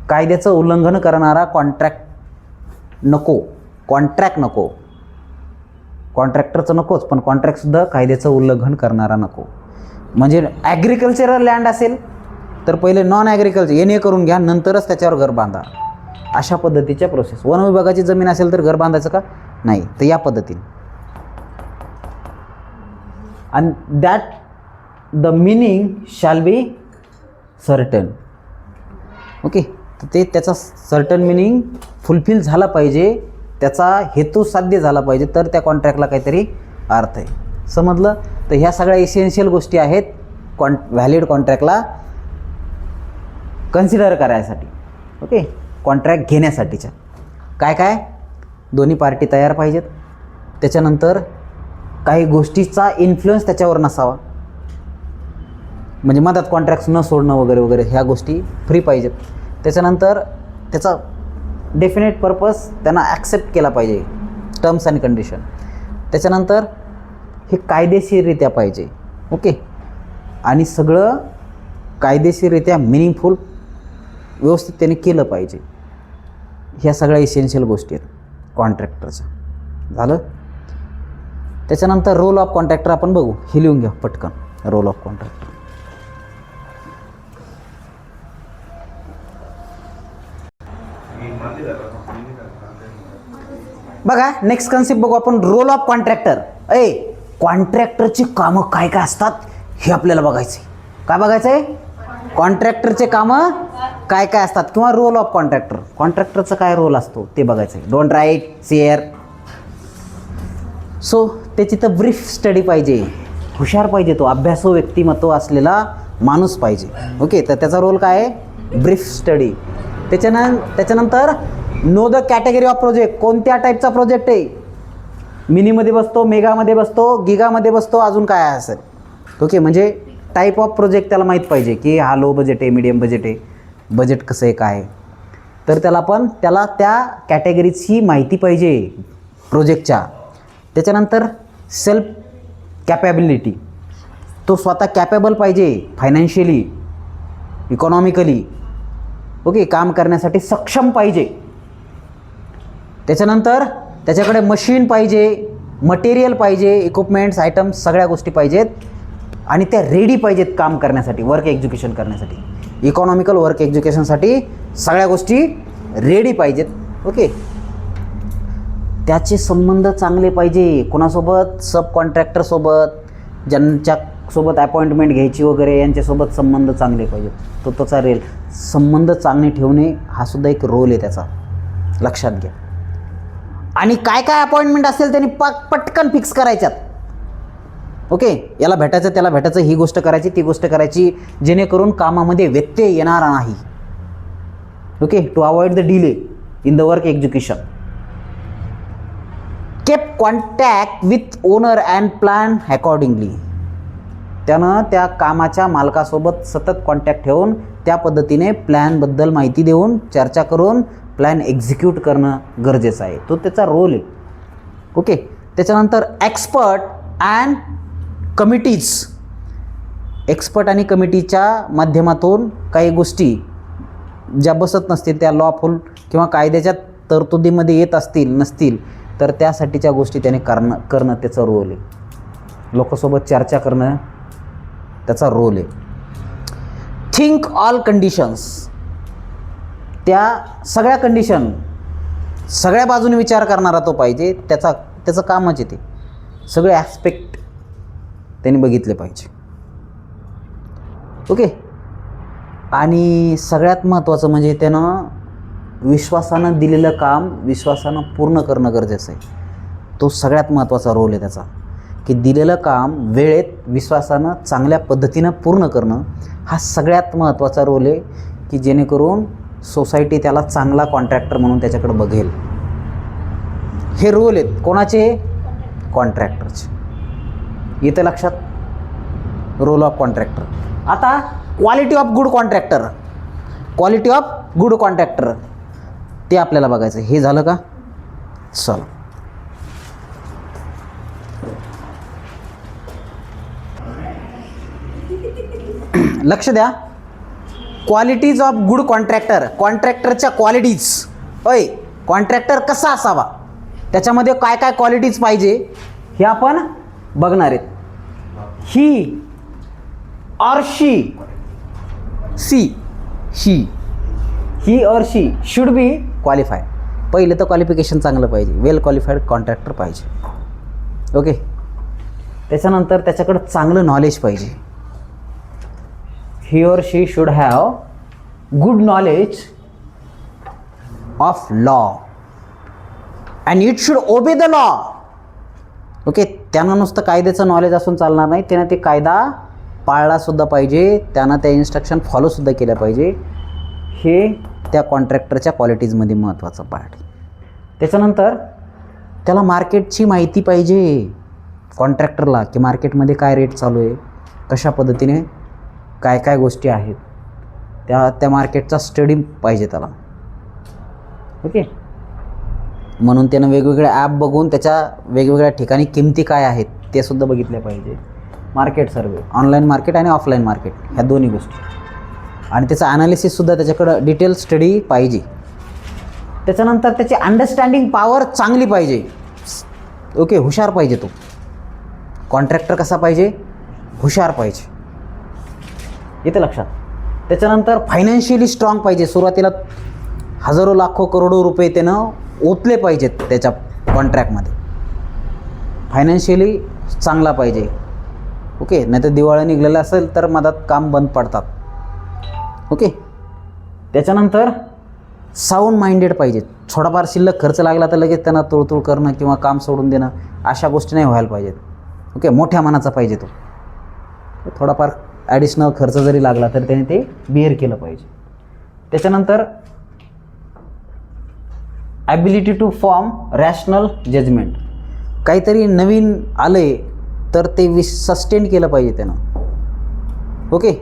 कायद्याचं उल्लंघन करणारा कॉन्ट्रॅक्ट नको. कॉन्ट्रॅक्टरचं नकोच, पण कॉन्ट्रॅक्टसुद्धा कायद्याचं उल्लंघन करणारा नको. म्हणजे ॲग्रिकल्चरल लँड असेल तर पहिले नॉन ॲग्रिकल्चर एन करून घ्या, नंतरच त्याच्यावर घर बांधा. अशा पद्धतीच्या प्रोसेस. वन विभागाची जमीन असेल तर घर बांधायचं का? नाही, तर या पद्धतीने. आणि that the meaning shall be certain. Okay, तर ते त्याचा सर्टन मिनिंग फुलफिल झाला पाहिजे, त्याचा हेतू साध्य झाला पाहिजे, तर त्या कॉन्ट्रॅक्टला काहीतरी अर्थ आहे. समजलं? तर ह्या सगळ्या इसेन्शियल गोष्टी आहेत व्हॅलिड कॉन्ट्रॅक्टला कन्सिडर करायसाठी. ओके, कॉन्ट्रॅक्ट घेण्यासाठीच्या काय काय? दोन्ही पार्टी तयार पाहिजेत. त्याच्यानंतर काही गोष्टीचा इन्फ्लुएन्स त्याच्यावर नसावा, म्हणजे मधात कॉन्ट्रॅक्ट न सोडणं वगैरे वगैरे, ह्या गोष्टी फ्री पाहिजेत. त्याच्यानंतर त्याचा डेफिनेट पर्पज त्यांना ॲक्सेप्ट केला पाहिजे, टर्म्स अँड कंडिशन. त्याच्यानंतर हे कायदेशीररित्या पाहिजे. ओके, आणि सगळं कायदेशीररित्या मिनिंगफुल व्यवस्थित त्याने केलं पाहिजे. ह्या सगळ्या इसेन्शियल गोष्टी आहेत कॉन्ट्रॅक्टरच्या. झालं? त्याच्यानंतर रोल ऑफ कॉन्ट्रॅक्टर आपण बघू. हे लिहून घ्या पटकन, रोल ऑफ कॉन्ट्रॅक्टर. बघा, नेक्स्ट कन्सेप्ट बघू आपण, रोल ऑफ कॉन्ट्रॅक्टर. कॉन्ट्रॅक्टरची कामं काय काय असतात हे आपल्याला बघायचं आहे. काय बघायचं आहे? कॉन्ट्रॅक्टरचे कामं काय काय असतात, किंवा रोल ऑफ कॉन्ट्रॅक्टर, कॉन्ट्रॅक्टरचा काय रोल असतो ते बघायचं आहे. Don't right, share. सो त्याची तर ब्रीफ स्टडी पाहिजे, हुशार पाहिजे, तो अभ्यासू व्यक्तिमत्व असलेला माणूस पाहिजे. ओके, तर त्याचा रोल काय आहे? Brief study. त्याच्यानंतर know the category of project, कोणत्या टाईपचा प्रोजेक्ट आहे, मिनीमध्ये बसतो, मेगामध्ये बसतो, गिगामध्ये बसतो, अजून काय असेल. ओके, म्हणजे टाईप ऑफ प्रोजेक्ट त्याला माहीत पाहिजे की हा लो बजेट आहे, मिडियम बजेट आहे, बजेट कसं आहे, काय आहे. तर त्याला त्या कॅटेगरीची माहिती पाहिजे प्रोजेक्टच्या. त्याच्यानंतर सेल्फ कॅपॅबिलिटी, तो स्वतः कॅपेबल पाहिजे, फायनान्शियली, इकॉनॉमिकली. ओके, काम करण्यासाठी सक्षम पाहिजे. त्याच्यानंतर त्याच्याकडे मशीन पाहिजे, मटेरियल पाहिजे, इक्विपमेंट्स, आयटम्स, सगळ्या गोष्टी पाहिजेत, आणि त्या रेडी पाहिजेत काम करण्यासाठी, वर्क एक्झिक्युशन करण्यासाठी. इकॉनॉमिकल वर्क एक्झिक्युशनसाठी सगळ्या गोष्टी रेडी पाहिजेत. ओके, त्याचे संबंध चांगले पाहिजे कोणासोबत? सब कॉन्ट्रॅक्टरसोबत, ज्यांच्यासोबत अपॉइंटमेंट घ्यायची वगैरे, यांच्यासोबत संबंध चांगले पाहिजेत. तो त्याचा संबंध चांगले ठेवणे हा सुद्धा एक रोल आहे त्याचा, लक्षात घ्या. आणि काय काय अपॉइंटमेंट असेल त्यांनी पटकन फिक्स करायच्यात. ओके, याला भेटायचं त्याला भेटायचं, ही गोष्ट करायची ती गोष्ट करायची, जेणेकरून कामामध्ये व्यत्यय येणार नाही. Okay, to avoid the delay in the work execution. Keep contact with owner and plan accordingly. त्यानं त्या कामाच्या मालकासोबत सतत कॉन्टॅक्ट ठेवून त्या पद्धतीने प्लॅनबद्दल माहिती देऊन चर्चा करून प्लॅन एक्झिक्यूट करणं गरजेचं आहे. तो त्याचा रोल आहे. ओके, त्याच्यानंतर एक्सपर्ट अँड कमिटीज. एक्सपर्ट आणि कमिटीच्या माध्यमातून काही गोष्टी ज्या बसत नसतील, त्या लॉफुल किंवा कायद्याच्या तरतुदीमध्ये येत असतील नसतील, तर त्यासाठीच्या गोष्टी त्याने करणं त्याचा रोल आहे. लोकांसोबत चर्चा करणं त्याचा रोल आहे. Think all conditions. त्या सगळ्या कंडिशन, सगळ्या बाजूने विचार करणारा तो पाहिजे. त्याचं कामच आहे ते. सगळे ॲस्पेक्ट त्यांनी बघितले पाहिजे. ओके, आणि सगळ्यात महत्त्वाचं म्हणजे त्यानं विश्वासानं दिलेलं काम विश्वासानं पूर्ण करणं गरजेचं आहे. तो सगळ्यात महत्त्वाचा रोल आहे त्याचा, की दिलेलं काम वेळेत विश्वासानं चांगल्या पद्धतीनं पूर्ण करणं हा सगळ्यात महत्त्वाचा रोल आहे, की जेणेकरून सोसायटी त्याला चांगला कॉन्ट्रॅक्टर म्हणून त्याच्याकडे बघेल. हे रोल आहेत कोणाचे? कॉन्ट्रॅक्टरचे. येतं लक्षात? Role of contractor. आता quality of good contractor. Quality of good contractor ते आपल्याला बघायचं. हे झालं का? चला, लक्ष द्या. Qualities of good contractor. कॉन्ट्रॅक्टरच्या क्वालिटीज. होय, कॉन्ट्रॅक्टर कसा असावा, त्याच्यामध्ये काय काय क्वालिटीज पाहिजे हे आपण बघणार आहेत. ही और शी और शी शुड बी क्वालिफाय. पहिले तर क्वालिफिकेशन चांगलं पाहिजे, वेल क्वालिफाईड कॉन्ट्रॅक्टर पाहिजे. ओके, त्याच्यानंतर त्याच्याकडं चांगलं नॉलेज पाहिजे. he or she should have good knowledge of law and it should obey the law. Okay, त्यांना नुसतं कायद्याचं नॉलेज असून चालणार नाही, त्यानं ते कायदा पाळलासुद्धा पाहिजे, त्यानं त्या इन्स्ट्रक्शन फॉलोसुद्धा केल्या पाहिजे. हे त्या कॉन्ट्रॅक्टरच्या क्वालिटीजमध्ये महत्त्वाचं पार्ट. त्याच्यानंतर त्याला मार्केटची माहिती पाहिजे कॉन्ट्रॅक्टरला, की मार्केटमध्ये काय रेट चालू आहे, कशा पद्धतीने काय काय गोष्टी आहेत, त्या मार्केटचा स्टडी पाहिजे त्याला. ओके, म्हणून त्यानं वेगवेगळे ॲप बघून त्याच्या वेगवेगळ्या ठिकाणी किमती काय आहेत ते सुद्धा बघितले पाहिजे. मार्केट सर्वे, ऑनलाईन मार्केट आणि ऑफलाईन मार्केट ह्या दोन्ही गोष्टी, आणि त्याचा ॲनालिसिससुद्धा त्याच्याकडं डिटेल स्टडी पाहिजे. त्याच्यानंतर त्याची अंडरस्टँडिंग पॉवर चांगली पाहिजे. ओके, हुशार पाहिजे तो कॉन्ट्रॅक्टर. कसा पाहिजे? हुशार पाहिजे. येते लक्षात? त्याच्यानंतर फायनान्शियली स्ट्रॉंग पाहिजे. सुरुवातीला हजारो लाखो करोडो रुपये त्यानं ओतले पाहिजेत त्याच्या कॉन्ट्रॅक्टमध्ये. फायनान्शियली चांगला पाहिजे. ओके, नाही तर दिवाळी निघलेलं असेल तर मधात काम बंद पडतात. ओके, त्याच्यानंतर साऊंड माइंडेड पाहिजे. थोडाफार शिल्लक खर्च लागला तर लगेच त्यांना तुळतुळ करणं किंवा काम सोडून देणं अशा गोष्टी नाही व्हायला पाहिजेत. ओके, मोठ्या मनाचा पाहिजे तो. थोडाफार ॲडिशनल खर्च जरी लागला तरी त्याने ते बिअर केलं पाहिजे. त्याच्यानंतर ability to form rational judgement. काहीतरी नवीन आले तर ते सस्टेन केलं पाहिजे त्यानं. ओके,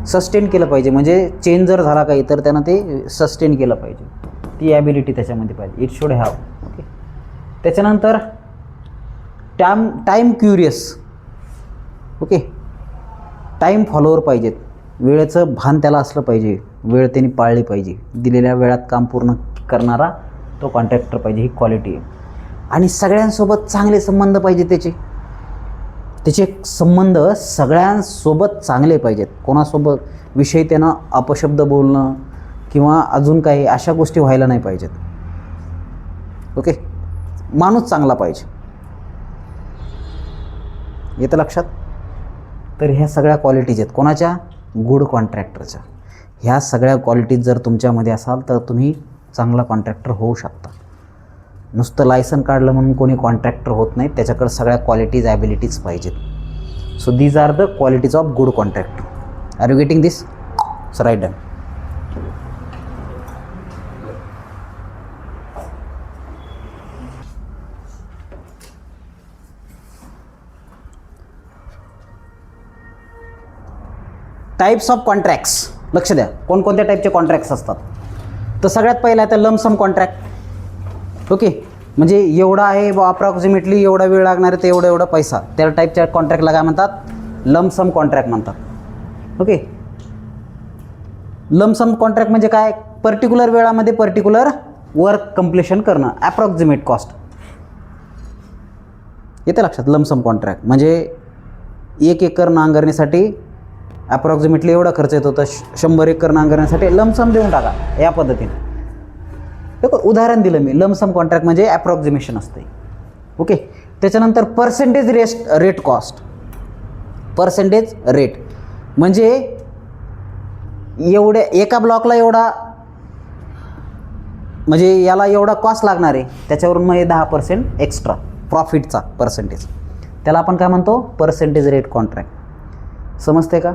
सस्टेन केलं पाहिजे, म्हणजे चेंज जर झाला काही तर त्यानं ते सस्टेन केलं पाहिजे. ती ॲबिलिटी त्याच्यामध्ये पाहिजे. It should have. ओके, त्याच्यानंतर time curious. Okay, time follower पाहिजेत. वेळेचं भान त्याला असलं पाहिजे, वेळ त्यांनी पाळली पाहिजे. दिलेल्या वेळात काम पूर्ण करणारा तो कॉन्ट्रॅक्टर पाहिजे. ही क्वालिटी आहे. आणि सगळ्यांसोबत चांगले संबंध पाहिजे त्याचे संबंध सगळ्यांसोबत चांगले पाहिजेत. कोणासोबत विषयी त्यानं अपशब्द बोलणं किंवा अजून काही अशा गोष्टी व्हायला नाही पाहिजेत. ओके, माणूस चांगला पाहिजे. येतं लक्षात? तर ह्या सगळ्या क्वालिटीज आहेत कोणाच्या? गुड कॉन्ट्रॅक्टरच्या. ह्या सगळ्या क्वालिटीज जर तुमच्यामध्ये असाल तर तुम्ही चांगला कॉन्ट्रॅक्टर होऊ शकता. नुसतं लायसन काढलं म्हणून कोणी कॉन्ट्रॅक्टर होत नाही. त्याच्याकडे सगळ्या क्वालिटीज ॲबिलिटीज पाहिजेत. So these are the qualities of good contract. Are you getting this? So write down. Types of contracts. लक्ष द्या, कोणकोणत्या टाईपचे कॉन्ट्रॅक्ट्स असतात. तर सगळ्यात पहिला आहे तर लमसम कॉन्ट्रॅक्ट. ओके, म्हणजे एवढा आहे अप्रॉक्सिमेटली एवढा वेळ लागणार आहे, तर एवढा पैसा, त्या टाईपच्या कॉन्ट्रॅक्टला काय म्हणतात? लमसम कॉन्ट्रॅक्ट म्हणतात. ओके, लमसम कॉन्ट्रॅक्ट म्हणजे काय? पर्टिक्युलर वेळामध्ये पर्टिक्युलर वर्क कम्प्लिशन करणं, ॲप्रॉक्सिमेट कॉस्ट. येते लक्षात? लमसम कॉन्ट्रॅक्ट म्हणजे 1 एकर नांगरणीसाठी अप्रॉक्सिमेटली एवढा खर्च येत होता, 100 एकर नांगरण्यासाठी लमसम देऊन टाका, या पद्धतीने. देखो उदाहरण दिलं मी. लमसम कॉन्ट्रॅक्ट म्हणजे ॲप्रॉक्सिमेशन असते. ओके, त्याच्यानंतर percentage rate cost. Percentage rate म्हणजे एवढे एका ब्लॉकला एवढा, म्हणजे याला एवढा कॉस्ट लागणार आहे, त्याच्यावरून मग 10% एक्स्ट्रा प्रॉफिटचा पर्सेंटेज, त्याला आपण काय म्हणतो? Percentage rate contract. समजते का?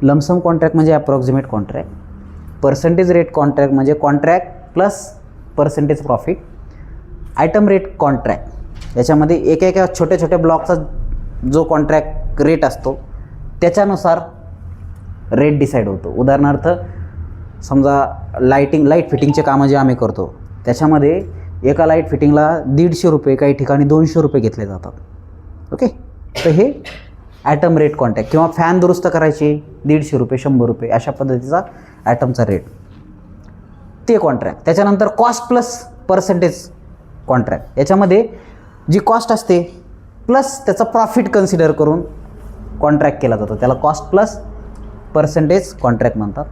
लमसम कॉन्ट्रॅक्ट म्हणजे approximate contract. Percentage rate contract म्हणजे contract plus percentage profit. Item rate contract याच्यामध्ये एका छोट्या छोट्या ब्लॉकचा जो कॉन्ट्रॅक्ट रेट असतो त्याच्यानुसार रेट डिसाईड होतो. उदाहरणार्थ समजा लाईट फिटिंगचे कामं जे आम्ही करतो त्याच्यामध्ये एका लाईट फिटिंगला 150 रुपये, काही ठिकाणी 200 रुपये घेतले जातात. ओके, तर हे ॲटम रेट कॉन्ट्रॅक्ट. किंवा फॅन दुरुस्त करायचे 150 रुपये, 100 रुपये, अशा पद्धतीचा ॲटमचा रेट, ते कॉन्ट्रॅक्ट. त्याच्यानंतर कॉस्ट प्लस पर्सेंटेज कॉन्ट्रॅक्ट. याच्यामध्ये जी कॉस्ट असते प्लस त्याचा प्रॉफिट कन्सिडर करून कॉन्ट्रॅक्ट केला जातो, त्याला कॉस्ट प्लस पर्सेंटेज कॉन्ट्रॅक्ट म्हणतात.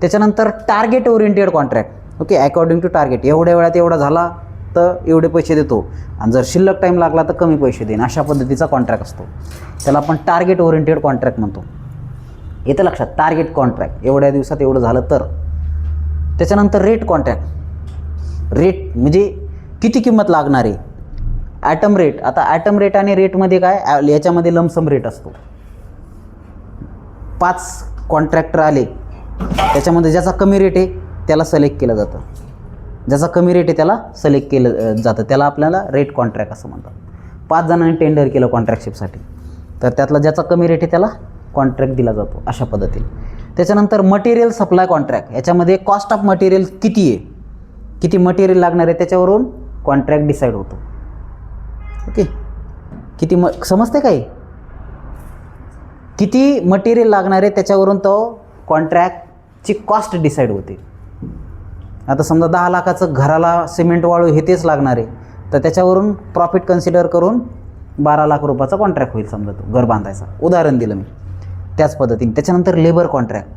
त्याच्यानंतर target oriented contract. Okay, according to target, एवढ्या वेळात एवढा झाला तर एवढे पैसे देतो, आणि जर शिल्लक टाईम लागला तर कमी पैसे देईन, अशा पद्धतीचा कॉन्ट्रॅक्ट असतो. त्याला आपण टार्गेट ओरिएंटेड कॉन्ट्रॅक्ट म्हणतो. येतं लक्षात? टार्गेट कॉन्ट्रॅक्ट, एवढ्या दिवसात एवढं झालं तर. त्याच्यानंतर रेट कॉन्ट्रॅक्ट. रेट म्हणजे किती किंमत लागणार आहे. Item rate. आता ॲटम रेट आणि रेटमध्ये काय, याच्यामध्ये लमसम रेट असतो. 5 कॉन्ट्रॅक्टर आले, त्याच्यामध्ये ज्याचा कमी रेट आहे त्याला सिलेक्ट केलं जातं, ज्याचा कमी रेट आहे त्याला सिलेक्ट केलं जातं, त्याला आपल्याला रेट कॉन्ट्रॅक्ट असं म्हणतात. 5 जणांनी टेंडर केलं कॉन्ट्रॅक्टशिपसाठी, तर त्यातला ज्याचा कमी रेट आहे त्याला कॉन्ट्रॅक्ट दिला जातो, अशा पद्धतीने. त्याच्यानंतर मटेरियल सप्लाय कॉन्ट्रॅक्ट. याच्यामध्ये कॉस्ट ऑफ मटेरियल किती आहे, किती मटेरियल लागणार आहे त्याच्यावरून कॉन्ट्रॅक्ट डिसाईड होतो. ओके, किती समजते काही? किती मटेरियल लागणार आहे त्याच्यावरून तो कॉन्ट्रॅक्टची कॉस्ट डिसाईड होते. आता समजा 10 लाखाचं घराला सिमेंट वाळू हे तेच लागणार आहे, तर त्याच्यावरून प्रॉफिट कन्सिडर करून 12 लाख रुपयाचा कॉन्ट्रॅक्ट होईल समजा, तो घर बांधायचा. उदाहरण दिलं मी त्याच पद्धतीने. त्याच्यानंतर लेबर कॉन्ट्रॅक्ट.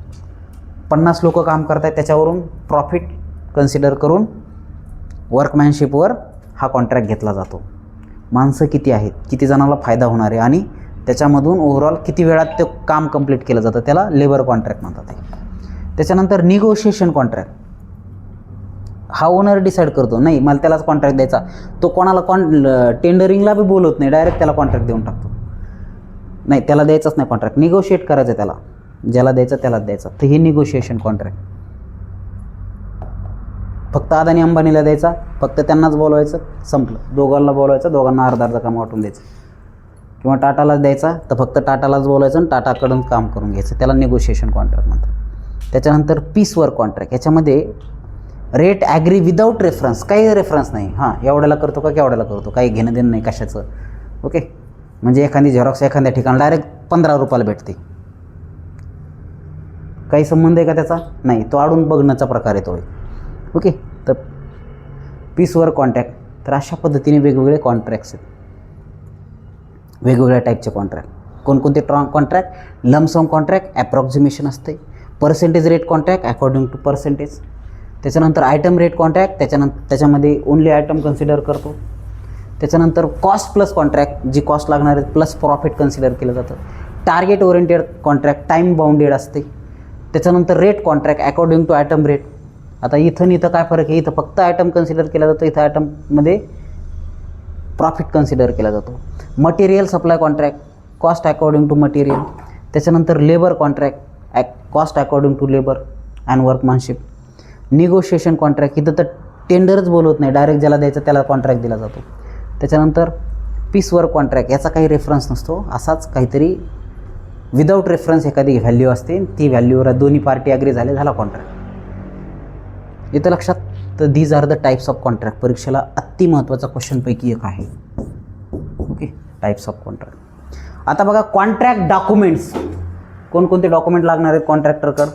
50 लोक काम करत आहेत, त्याच्यावरून प्रॉफिट कन्सिडर करून वर्कमॅनशिपवर हा कॉन्ट्रॅक्ट घेतला जातो. माणसं किती आहेत, किती जणांना फायदा होणार आहे, आणि त्याच्यामधून ओव्हरऑल किती वेळात ते काम कंप्लीट केलं जातं, त्याला लेबर कॉन्ट्रॅक्ट म्हणतात. त्याच्यानंतर निगोशिएशन कॉन्ट्रॅक्ट. हा ओनर डिसाईड करतो, नाही मला त्यालाच कॉन्ट्रॅक्ट द्यायचा, तो कोणाला टेंडरिंगला बी बोलवत नाही, डायरेक्ट त्याला कॉन्ट्रॅक्ट देऊन टाकतो. नाही, त्याला द्यायचंच नाही कॉन्ट्रॅक्ट, निगोशिएट करायचं, त्याला ज्याला द्यायचं त्यालाच द्यायचं. तर हे निगोशिएशन कॉन्ट्रॅक्ट. फक्त अदानी अंबानीला द्यायचा, फक्त त्यांनाच बोलवायचं, संपलं. दोघांना बोलवायचं, दोघांना अर्धा काम वाटून द्यायचं. किंवा टाटालाच द्यायचा तर फक्त टाटालाच बोलायचं आणि टाटाकडून काम करून घ्यायचं, त्याला निगोशिएशन कॉन्ट्रॅक्ट म्हणतात. त्याच्यानंतर पीस वर्क कॉन्ट्रॅक्ट. याच्यामध्ये रेट ॲग्री विदाऊट रेफरन्स, काही रेफरन्स नाही. हां, एवढ्याला करतो का केवढ्याला करतो, काही घेणं देणं नाही कशाचं. ओके, म्हणजे एखादी झेरॉक्स एखाद्या ठिकाणी डायरेक्ट 15 रुपयाला भेटते, काही संबंध आहे का त्याचा? नाही, तो आडून बघण्याचा प्रकार येतो. ओके, तर पीस वर्क कॉन्ट्रॅक्ट. तर अशा पद्धतीने वेगवेगळे कॉन्ट्रॅक्ट्स आहेत, वेगवेगळ्या टाईपचे कॉन्ट्रॅक्ट. कोणकोणते कॉन्ट्रॅक्ट? लमसम कॉन्ट्रॅक्ट ॲप्रॉक्सिमेशन असते, percentage rate contract according to percentage. त्याच्यानंतर आयटम रेट कॉन्ट्रॅक्ट, त्याच्यामध्ये ओनली आयटम कन्सिडर करतो. त्याच्यानंतर कॉस्ट प्लस कॉन्ट्रॅक्ट, जी कॉस्ट लागणार आहे प्लस प्रॉफिट कन्सिडर केलं जातं. Target oriented contract, time bounded असते. त्याच्यानंतर rate contract according to item rate. आता इथं काय फरक आहे, इथं फक्त आयटम कन्सिडर केला जातो, इथं आयटममध्ये प्रॉफिट कन्सिडर केला जातो. Material supply contract, cost according to material. त्याच्यानंतर labour contract, cost according to labour and workmanship. Negotiation contract, इथं तर टेंडरच बोलवत नाही, डायरेक्ट ज्याला द्यायचं त्याला कॉन्ट्रॅक्ट दिला जातो. त्याच्यानंतर पीस वर्क कॉन्ट्रॅक्ट, याचा काही रेफरन्स नसतो, असाच काहीतरी विदाऊट रेफरन्स एखादी व्हॅल्यू असते, ती व्हॅल्यूवर दोन्ही पार्टी ॲग्री झाला कॉन्ट्रॅक्ट. इथं लक्षात. तर these are the types of contract. परीक्षेला अति महत्त्वाचा क्वेश्चनपैकी एक आहे. Okay, types of contract. आता बघा कॉन्ट्रॅक्ट डॉक्युमेंट्स. कोणकोणते डॉक्युमेंट लागणार आहेत कॉन्ट्रॅक्टरकडं?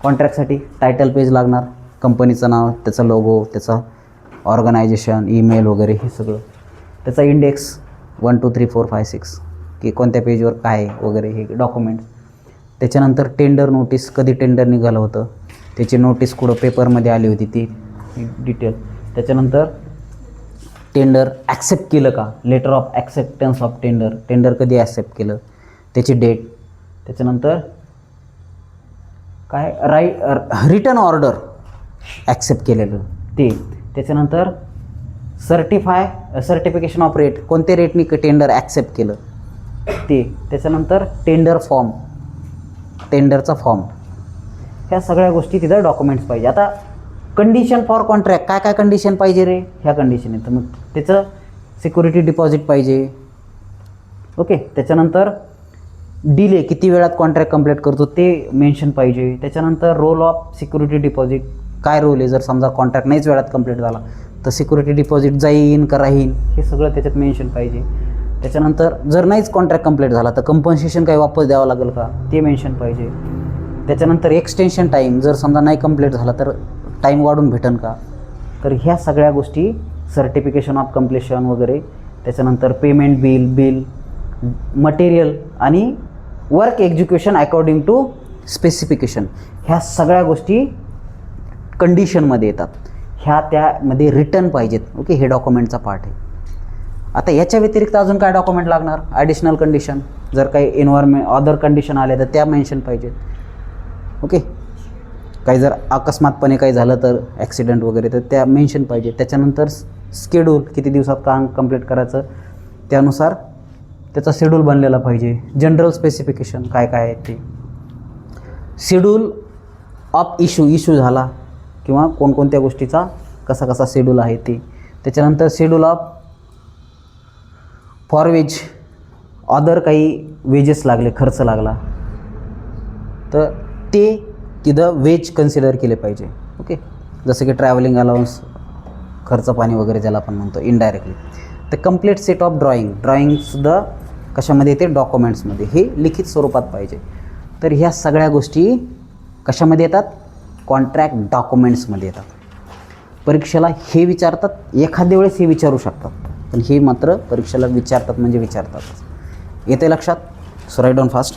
कॉन्ट्रॅक्टसाठी टायटल पेज लागणार, कंपनीचं नाव, त्याचा लोगो, त्याचा ऑर्गनायझेशन, ईमेल वगैरे हे सगळं. त्याचा इंडेक्स 1 2 3 4 5 6 की कोणत्या पेजवर काय वगैरे हे डॉक्युमेंट्स. त्याच्यानंतर टेंडर नोटीस, कधी टेंडर निघालं होतं, त्याची नोटीस कुठं पेपरमध्ये आली होती ती डिटेल. त्याच्यानंतर टेंडर ॲक्सेप्ट केलं का, letter of acceptance of tender, tender कधी ॲक्सेप्ट केलं, त्याची डेट. त्याच्यानंतर काय रिटर्न ऑर्डर ॲक्सेप्ट केलेलं ते. त्याच्यानंतर सर्टिफिकेशन ऑफ रेट, कोणत्या रेटनी टेंडर ॲक्सेप्ट केलं ते. त्याच्यानंतर टेंडर फॉर्म, टेंडरचा फॉर्म. ह्या सगळ्या गोष्टी तिथं डॉक्युमेंट्स पाहिजे. आता कंडिशन फॉर कॉन्ट्रॅक्ट, काय काय कंडिशन पाहिजे रे, ह्या कंडिशन आहेत. मग त्याचं सिक्युरिटी डिपॉझिट पाहिजे. ओके. त्याच्यानंतर डिले, किती वेळात कॉन्ट्रॅक्ट कंप्लीट करतो ते मेन्शन पाहिजे. त्याच्यानंतर रोल ऑफ सिक्युरिटी डिपॉझिट, काय रोल आहे, जर समजा कॉन्ट्रॅक्ट नाहीच वेळात कंप्लीट झाला तर सिक्युरिटी डिपॉझिट जाईन का राहीन, हे सगळं त्याच्यात मेन्शन पाहिजे. त्याच्यानंतर जर नाहीच कॉन्ट्रॅक्ट कंप्लीट झाला तर कंपन्सेशन काही वापस द्यावं लागेल का, ते मेन्शन पाहिजे. त्याच्यानंतर एक्सटेन्शन टाईम, जर समजा नाही कंप्लीट झाला तर टाईम वाढून भेटेन का. तर ह्या सगळ्या गोष्टी, सर्टिफिकेशन ऑफ कम्प्लिशन वगैरे. त्याच्यानंतर पेमेंट बिल, मटेरियल आणि work execution according to specification, ह्या सगळ्या गोष्टी कंडिशनमध्ये येतात. ह्या त्यामध्ये रिटर्न पाहिजेत. ओके, हे डॉक्युमेंटचा पार्ट आहे. आता याच्या व्यतिरिक्त अजून काय डॉक्युमेंट लागणार, ॲडिशनल कंडिशन, जर काही एन्व्हायरमेंट अदर कंडिशन आले तर त्या मेन्शन पाहिजेत. ओके, काही जर अकस्मातपणे काही झालं तर ॲक्सिडेंट वगैरे तर त्या मेन्शन पाहिजे. त्याच्यानंतर स्केड्यूल, किती दिवसात काम कंप्लीट करायचं त्यानुसार त्याचा शेड्यूल बनलेला पाहिजे. जनरल स्पेसिफिकेशन काय काय आहे ते. शेड्यूल ऑफ इश्यू झाला किंवा कोणकोणत्या गोष्टीचा कसा कसा शेड्यूल आहे ते. त्याच्यानंतर schedule of for wage, other काही वेजेस लागले, खर्च लागला तर ते तिथं वेज कन्सिडर केले पाहिजे. ओके, जसं की ट्रॅव्हलिंग अलाउन्स, खर्च पाणी वगैरे ज्याला आपण म्हणतो इनडायरेक्टली. तर कंप्लीट सेट ऑफ ड्रॉईंगसुद्धा कशामध्ये येते, डॉक्युमेंट्समध्ये, हे लिखित स्वरूपात पाहिजे. तर ह्या सगळ्या गोष्टी कशामध्ये येतात, कॉन्ट्रॅक्ट डॉक्युमेंट्समध्ये येतात. परीक्षेला हे विचारतात, एखाद्या वेळेस हे विचारू शकतात, पण हे मात्र परीक्षेला विचारतात म्हणजे विचारतातच. येते लक्षात. So write down fast.